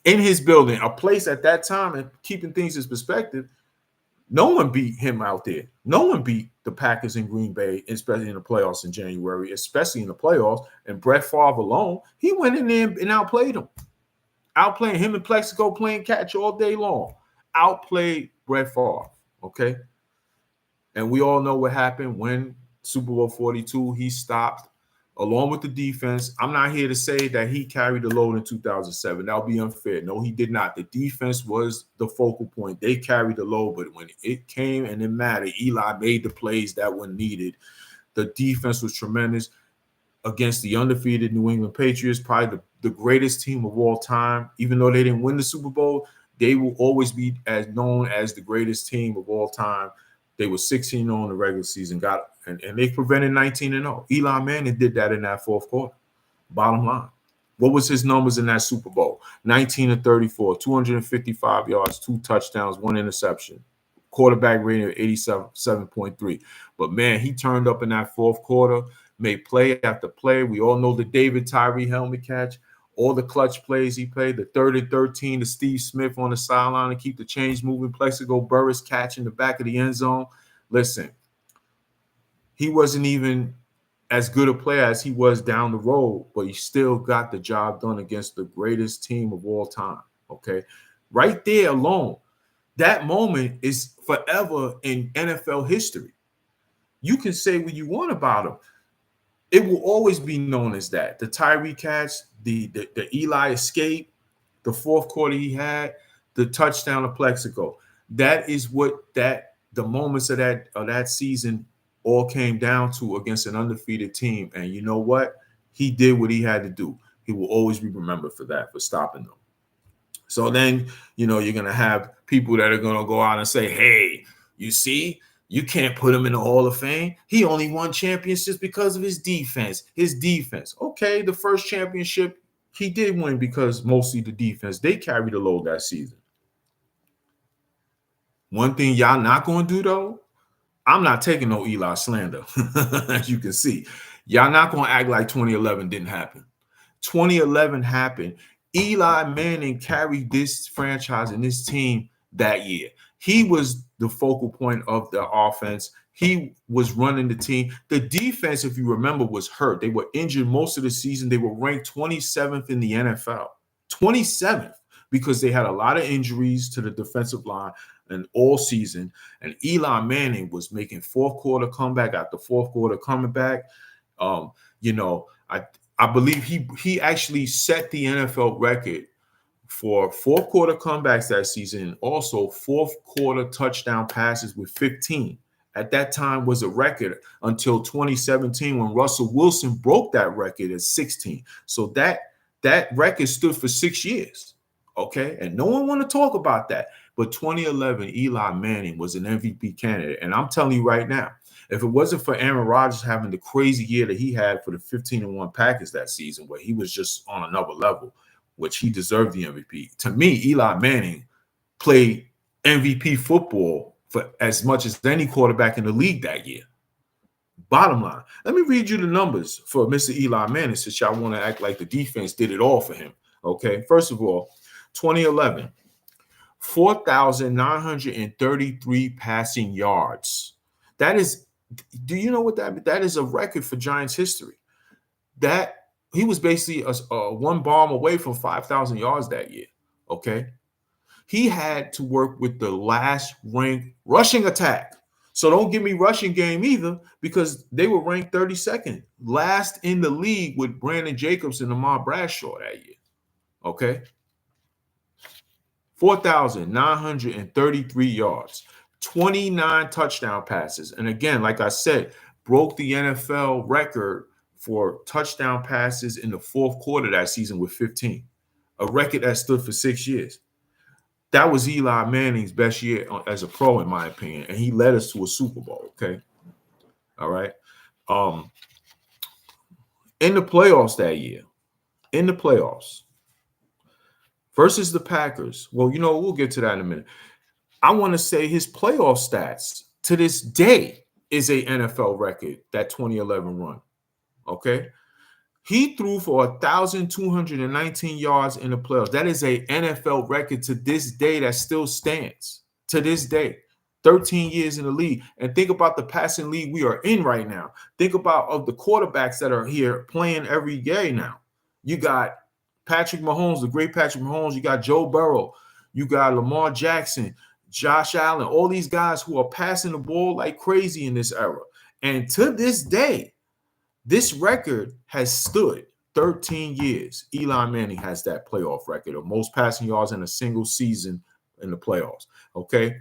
in his building, a place at that time, and keeping things in perspective, no one beat him out there. No one beat the Packers in Green Bay, especially in the playoffs in January, especially in the playoffs. And Brett Favre alone, he went in there and outplayed him. Outplaying him and Plexico playing catch all day long. Outplayed Brett Favre, okay? And we all know what happened when Super Bowl 42, he stopped along with the defense. I'm not here to say that he carried the load in 2007. That would be unfair. No, he did not. The defense was the focal point. They carried the load, but when it came and it mattered, Eli made the plays that were needed. The defense was tremendous against the undefeated New England Patriots, probably the greatest team of all time. Even though they didn't win the Super Bowl, they will always be as known as the greatest team of all time. They were 16-0 in the regular season, and they prevented 19-0. Eli Manning did that in that fourth quarter. Bottom line. What was his numbers in that Super Bowl? 19-34, 255 yards, 2 touchdowns, 1 interception. Quarterback rating of 87.3. But, man, he turned up in that fourth quarter, made play after play. We all know the David Tyree helmet catch. All the clutch plays he played, the 3rd and 13 to Steve Smith on the sideline to keep the chains moving. Plexico Burris catching the back of the end zone. Listen, he wasn't even as good a player as he was down the road, but he still got the job done against the greatest team of all time, okay? Right there alone, that moment is forever in NFL history. You can say what you want about him. It will always be known as that. The Tyree catch, the Eli escape, the fourth quarter he had, the touchdown of Plexico. That is what the moments of that season all came down to against an undefeated team. And you know what? He did what he had to do. He will always be remembered for that, for stopping them. So then, you're going to have people that are going to go out and say, hey, you see, you can't put him in the Hall of Fame. He only won championships because of his defense. Okay, the first championship he did win because mostly the defense. They carried the load that season. One thing y'all not going to do, though, I'm not taking no Eli slander, as you can see. Y'all not going to act like 2011 didn't happen. 2011 happened. Eli Manning carried this franchise and this team that year. He was the focal point of the offense. He was running the team. The defense, if you remember, was hurt. They were injured most of the season. They were ranked 27th in the NFL. 27th, because they had a lot of injuries to the defensive line. and all season. And Eli Manning was making fourth quarter comeback after fourth quarter coming back. You know, I believe he actually set the NFL record for fourth quarter comebacks that season, and also fourth quarter touchdown passes with 15. At that time was a record until 2017 when Russell Wilson broke that record at 16. So that record stood for 6 years. Okay, and no one want to talk about that. But 2011, Eli Manning was an MVP candidate, and I'm telling you right now, if it wasn't for Aaron Rodgers having the crazy year that he had for the 15-1 Packers that season, where he was just on another level, which he deserved the MVP. To me, Eli Manning played MVP football for as much as any quarterback in the league that year. Bottom line, let me read you the numbers for Mr. Eli Manning, since y'all want to act like the defense did it all for him. Okay, first of all, 2011, 4,933 passing yards. That is, do you know what that is? A record for Giants history. That he was basically a one bomb away from 5,000 yards that year. Okay, he had to work with the last ranked rushing attack. So don't give me rushing game either, because they were ranked 32nd, last in the league, with Brandon Jacobs and Ahmad Bradshaw that year. Okay, 4,933 yards, 29 touchdown passes, and again, like I said, broke the NFL record for touchdown passes in the fourth quarter that season with 15, a record that stood for 6 years. That was Eli Manning's best year as a pro, in my opinion, and he led us to a Super Bowl. Okay, all right. In the playoffs that year, versus the Packers. Well, we'll get to that in a minute. I want to say his playoff stats to this day is a NFL record, that 2011 run. Okay. He threw for 1,219 yards in the playoffs. That is a NFL record to this day that still stands to this day. 13 years in the league. And think about the passing league we are in right now. Think about of the quarterbacks that are here playing every day now. You got Patrick Mahomes, the great Patrick Mahomes. You got Joe Burrow. You got Lamar Jackson, Josh Allen, all these guys who are passing the ball like crazy in this era. And to this day, this record has stood 13 years. Eli Manning has that playoff record of most passing yards in a single season in the playoffs. Okay.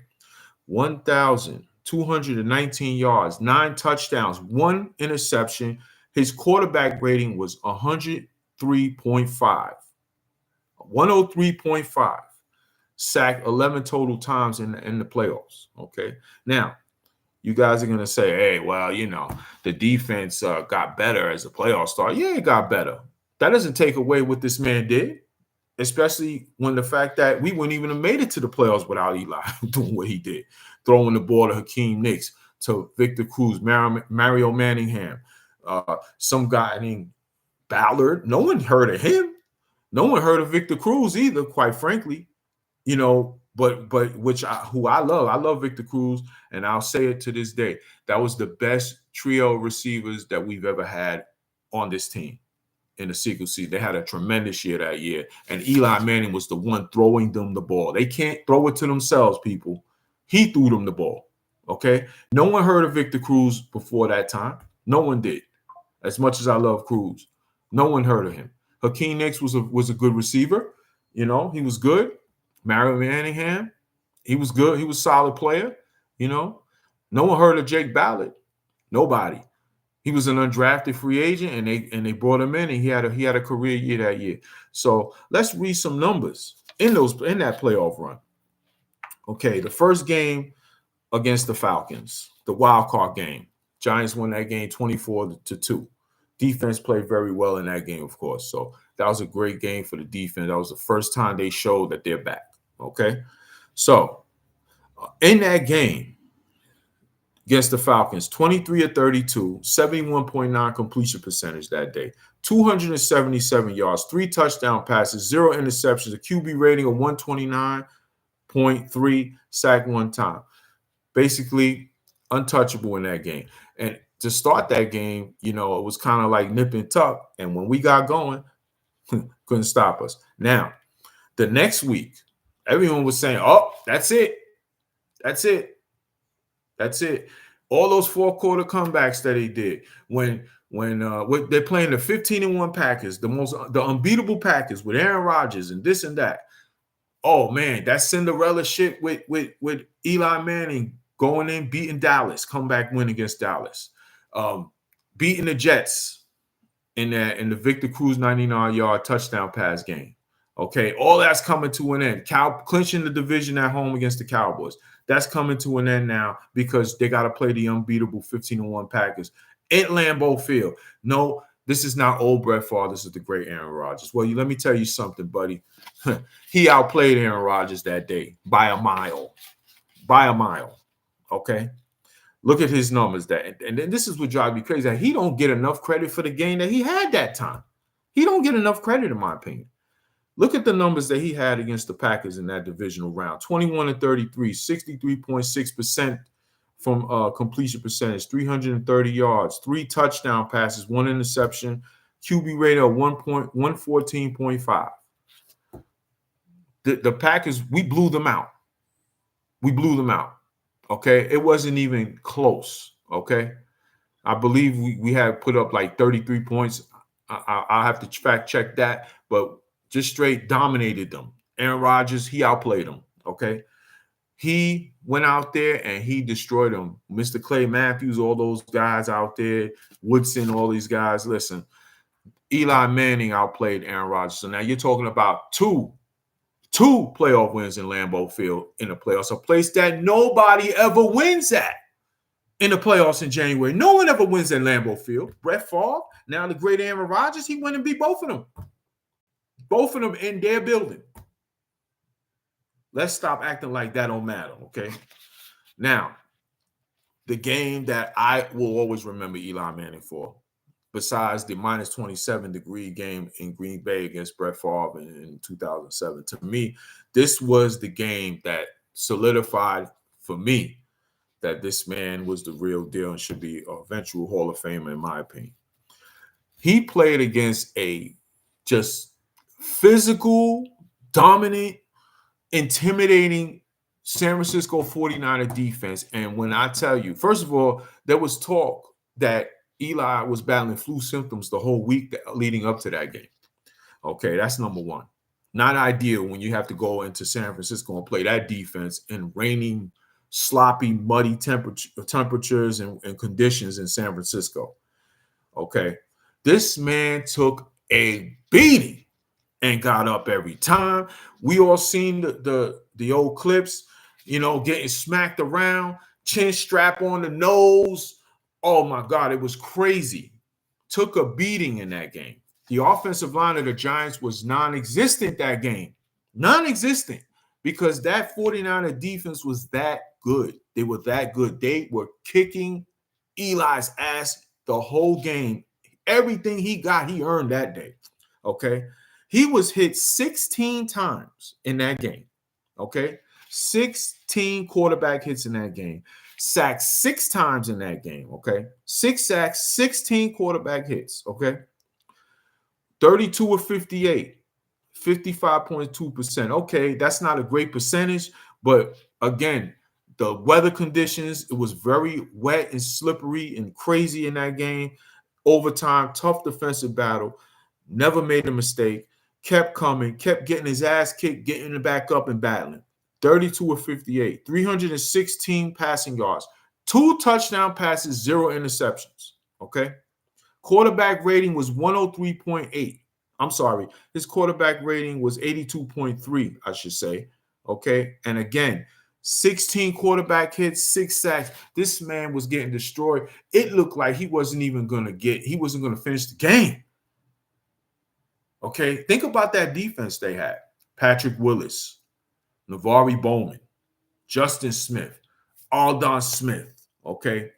1,219 yards, 9 touchdowns, 1 interception. His quarterback rating was 103.5. 103.5. Sacked 11 total times in the playoffs. Okay. Now, you guys are going to say, hey, well, the defense got better as a playoff star. Yeah, it got better. That doesn't take away what this man did, especially when the fact that we wouldn't even have made it to the playoffs without Eli doing what he did, throwing the ball to Hakeem Nicks, to Victor Cruz, Mario Manningham, some guy named Ballard. No one heard of him. No one heard of Victor Cruz either, quite frankly. But who I love. I love Victor Cruz, and I'll say it to this day. That was the best trio of receivers that we've ever had on this team in the single season. They had a tremendous year that year, and Eli Manning was the one throwing them the ball. They can't throw it to themselves, people. He threw them the ball. Okay? No one heard of Victor Cruz before that time. No one did. As much as I love Cruz, no one heard of him. Hakeem Nicks was a good receiver. He was good. Mario Manningham, he was good. He was a solid player. No one heard of Jake Ballard. Nobody. He was an undrafted free agent, and they brought him in, and he had a career year that year. So let's read some numbers in that playoff run. Okay, the first game against the Falcons, the wild card game. Giants won that game 24-2. Defense played very well in that game, of course. So that was a great game for the defense. That was the first time they showed that they're back. Okay, so in that game against the Falcons, 23-32, 71.9 completion percentage that day, 277 yards, 3 touchdown passes, 0 interceptions, a QB rating of 129.3, sack 1 time. Basically untouchable in that game. And to start that game, it was kind of like nip and tuck. And when we got going, couldn't stop us. Now, the next week, everyone was saying, oh, that's it. That's it. That's it. All those fourth quarter comebacks that he did when they're playing the 15-1 Packers, the unbeatable Packers with Aaron Rodgers and this and that. Oh man, that Cinderella shit with Eli Manning going in, beating Dallas, comeback win against Dallas, beating the Jets in the Victor Cruz 99-yard touchdown pass game. Okay, all that's coming to an end. Clinching the division at home against the Cowboys. That's coming to an end now because they got to play the unbeatable 15-1 Packers at Lambeau Field. No, this is not old Brett Favre. This is the great Aaron Rodgers. Well, let me tell you something, buddy. He outplayed Aaron Rodgers that day by a mile. By a mile. Okay? Look at his numbers. And then this is what drives me crazy. He don't get enough credit for the game that he had that time. He don't get enough credit, in my opinion. Look at the numbers that he had against the Packers in that divisional round. 21-33, 63.6% from completion percentage, 330 yards, 3 touchdown passes, 1 interception, QB rating of 114.5. The Packers, we blew them out. We blew them out. Okay? It wasn't even close. Okay? I believe we had put up like 33 points. I'll have to fact check that, but just straight dominated them. Aaron Rodgers, he outplayed them, okay? He went out there and he destroyed them. Mr. Clay Matthews, all those guys out there, Woodson, all these guys. Listen, Eli Manning outplayed Aaron Rodgers. So now you're talking about two playoff wins in Lambeau Field in the playoffs, a place that nobody ever wins at in the playoffs in January. No one ever wins at Lambeau Field. Brett Favre, now the great Aaron Rodgers, he went and beat both of them. Both of them in their building. Let's stop acting like that don't matter, okay? Now, the game that I will always remember Eli Manning for, besides the minus 27-degree game in Green Bay against Brett Favre in 2007, to me, this was the game that solidified for me that this man was the real deal and should be an eventual Hall of Famer, in my opinion. He played against a just physical, dominant, intimidating San Francisco 49er defense. And when I tell you, first of all, there was talk that Eli was battling flu symptoms the whole week leading up to that game. Okay, that's number one. Not ideal when you have to go into San Francisco and play that defense in raining, sloppy, muddy temperatures and conditions in San Francisco. Okay, this man took a beating and got up every time. We all seen the old clips, getting smacked around, chin strap on the nose. Oh my God, it was crazy. Took a beating in that game. The offensive line of the Giants was non-existent that game. Non-existent. Because that 49er defense was that good. They were that good. They were kicking Eli's ass the whole game. Everything he got, he earned that day. Okay? He was hit 16 times in that game, okay? 16 quarterback hits in that game. Sacked 6 times in that game, okay? 6 sacks, 16 quarterback hits, okay? 32 of 58, 55.2%. Okay, that's not a great percentage, but again, the weather conditions, it was very wet and slippery and crazy in that game. Overtime, tough defensive battle. Never made a mistake. Kept coming, kept getting his ass kicked, getting it back up and battling. 32 of 58, 316 passing yards, 2 touchdown passes, 0 interceptions. Okay. Quarterback rating was 103.8. I'm sorry. His quarterback rating was 82.3, I should say. Okay. And again, 16 quarterback hits, 6 sacks. This man was getting destroyed. It looked like he wasn't going to finish the game. Okay, think about that defense they had. Patrick Willis, Navari Bowman, Justin Smith, Aldon Smith, okay?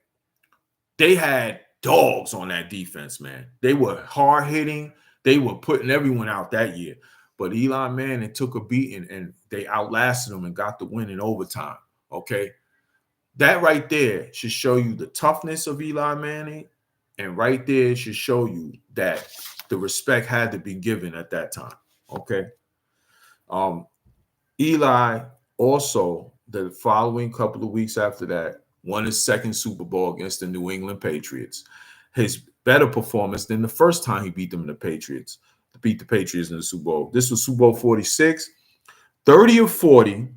They had dogs on that defense, man. They were hard-hitting. They were putting everyone out that year. But Eli Manning took a beating, and they outlasted them and got the win in overtime, okay? That right there should show you the toughness of Eli Manning, and right there should show you that the respect had to be given at that time. Okay. Eli also the following couple of weeks after that, won his second Super Bowl against the New England Patriots. His better performance than the first time he beat them in the Patriots, beat the Patriots in the Super Bowl. This was Super Bowl 46, 30 of 40,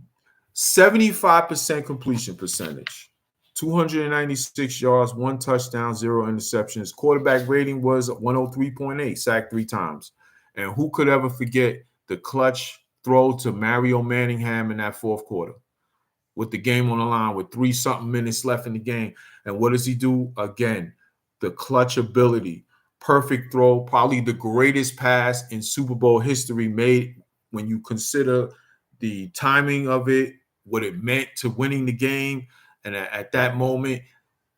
75% completion percentage, 296 yards, 1 touchdown, 0 interceptions. Quarterback rating was 103.8, sacked 3 times. And who could ever forget the clutch throw to Mario Manningham in that fourth quarter with the game on the line with 3-something minutes left in the game? And what does he do? Again, the clutch ability, perfect throw, probably the greatest pass in Super Bowl history made when you consider the timing of it, what it meant to winning the game. And at that moment,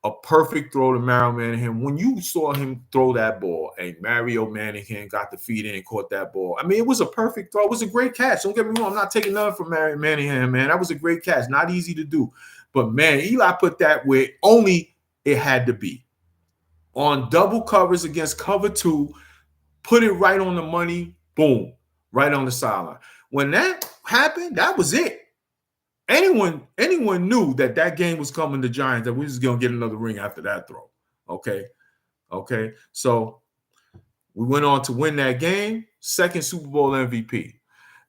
a perfect throw to Mario Manningham. When you saw him throw that ball and Mario Manningham got the feet in and caught that ball, I mean, it was a perfect throw. It was a great catch. Don't get me wrong. I'm not taking nothing from Mario Manningham, man. That was a great catch. Not easy to do. But, man, Eli put that where only it had to be. On double covers against cover 2, put it right on the money, boom, right on the sideline. When that happened, that was it. Anyone knew that game was coming to Giants, that we was going to get another ring after that throw. Okay. So we went on to win that game, second Super Bowl MVP.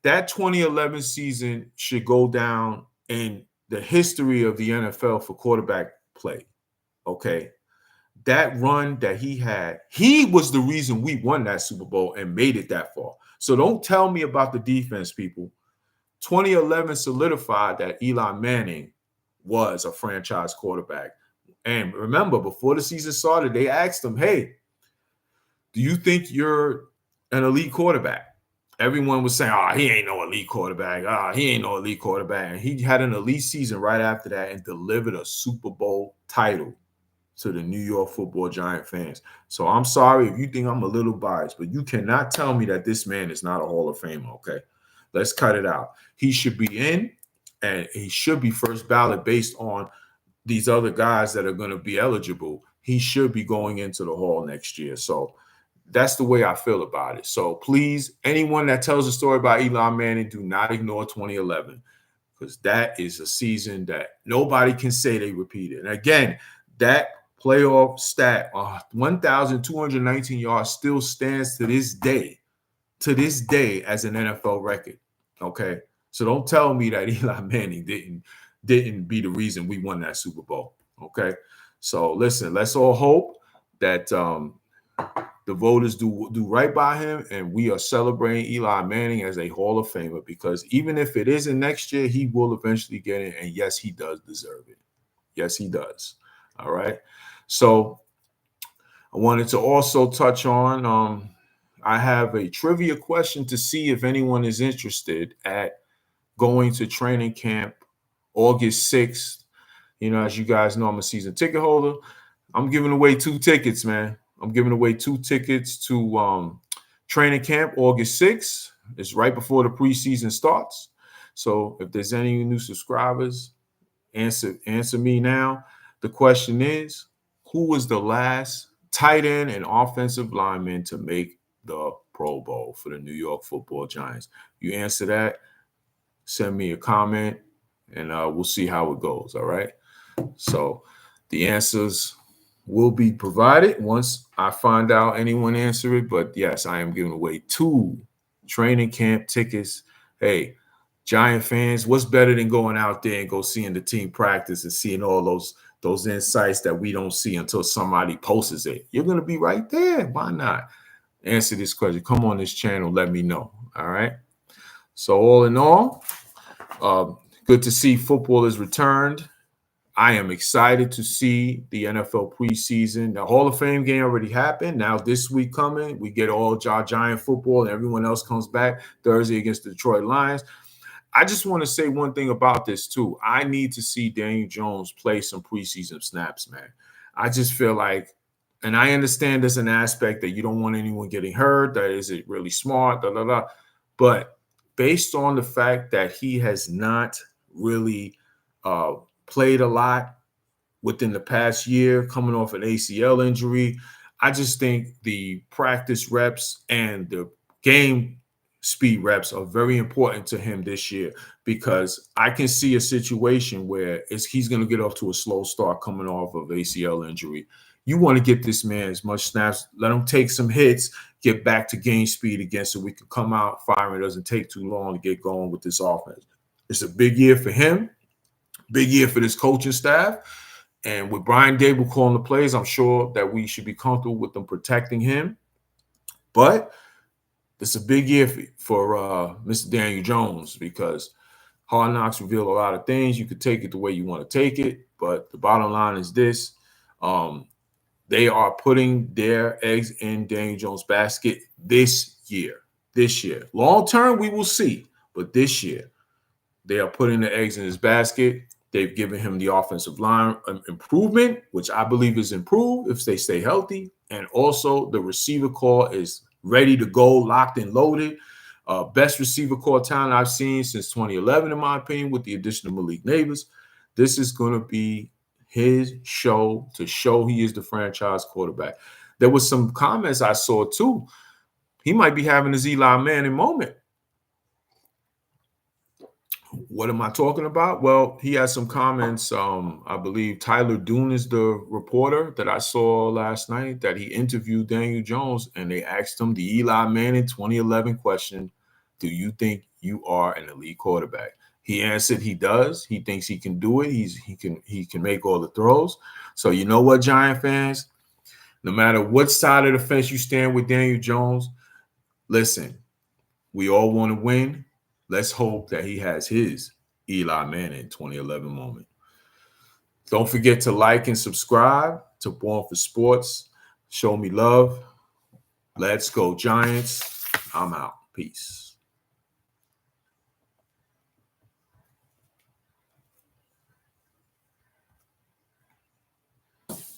That 2011 season should go down in the history of the NFL for quarterback play. Okay. That run that he had, he was the reason we won that Super Bowl and made it that far. So don't tell me about the defense, people. 2011 solidified that Eli Manning was a franchise quarterback. And remember, before the season started, they asked him, hey, do you think you're an elite quarterback? Everyone was saying, he ain't no elite quarterback. He ain't no elite quarterback. And he had an elite season right after that and delivered a Super Bowl title to the New York Football Giant fans. So I'm sorry if you think I'm a little biased, but you cannot tell me that this man is not a Hall of Famer, okay? Let's cut it out. He should be in, and he should be first ballot based on these other guys that are going to be eligible. He should be going into the Hall next year. So that's the way I feel about it. So please, anyone that tells a story about Eli Manning, do not ignore 2011, because that is a season that nobody can say they repeated. And again, that playoff stat, 1,219 yards, still stands to this day as an NFL record. Okay, so don't tell me that Eli Manning didn't be the reason we won that Super Bowl. Okay, so listen, let's all hope that the voters do right by him, and we are celebrating Eli Manning as a Hall of Famer, because even if it isn't next year, he will eventually get it, and yes, he does deserve it. Yes, he does. All right. So I wanted to also touch on, I have a trivia question to see if anyone is interested at going to training camp August 6th. You know, as you guys know, I'm a season ticket holder. I'm giving away 2 tickets, man. I'm giving away 2 tickets to training camp August 6th. It's right before the preseason starts. So if there's any new subscribers, answer me now. The question is, who was the last tight end and offensive lineman to make the Pro Bowl for the New York Football Giants? You answer that, send me a comment, and we'll see how it goes. All right. So the answers will be provided once I find out anyone answer it. But yes, I am giving away 2 training camp tickets. Hey, Giant fans, what's better than going out there and go seeing the team practice and seeing all those insights that we don't see until somebody posts it? You're going to be right there. Why not? Answer this question. Come on this channel. Let me know. All right. So all in all, good to see football is returned. I am excited to see the NFL preseason. The Hall of Fame game already happened. Now this week coming, we get all Giant football and everyone else comes back Thursday against the Detroit Lions. I just want to say one thing about this too. I need to see Daniel Jones play some preseason snaps, man. I just feel like, and I understand there's an aspect that you don't want anyone getting hurt. That is it really smart, But based on the fact that he has not really played a lot within the past year, coming off an ACL injury, I just think the practice reps and the game speed reps are very important to him this year, because I can see a situation where he's going to get off to a slow start coming off of ACL injury. You want to get this man as much snaps, let him take some hits, get back to gain speed again so we can come out firing. It doesn't take too long to get going with this offense. It's a big year for him, big year for this coaching staff. And with Brian Dable calling the plays, I'm sure that we should be comfortable with them protecting him. But it's a big year for Mr. Daniel Jones, because Hard Knocks reveal a lot of things. You could take it the way you want to take it, but the bottom line is this. They are putting their eggs in Daniel Jones' basket this year. This year. Long term, we will see. But this year, they are putting the eggs in his basket. They've given him the offensive line improvement, which I believe is improved if they stay healthy. And also the receiver core is ready to go, locked and loaded. Best receiver core talent I've seen since 2011, in my opinion, with the addition of Malik Neighbors. This is going to be his show to show he is the franchise quarterback. There was some comments I saw too. He might be having his Eli Manning moment. What am I talking about? Well, he has some comments. I believe Tyler Dune is the reporter that I saw last night, that he interviewed Daniel Jones, and they asked him the Eli Manning 2011 question: do you think you are an elite quarterback? He answered he does. He thinks he can do it. He can make all the throws. So you know what, Giant fans? No matter what side of the fence you stand with Daniel Jones, listen, we all want to win. Let's hope that he has his Eli Manning 2011 moment. Don't forget to like and subscribe to Born for Sports. Show me love. Let's go, Giants. I'm out. Peace.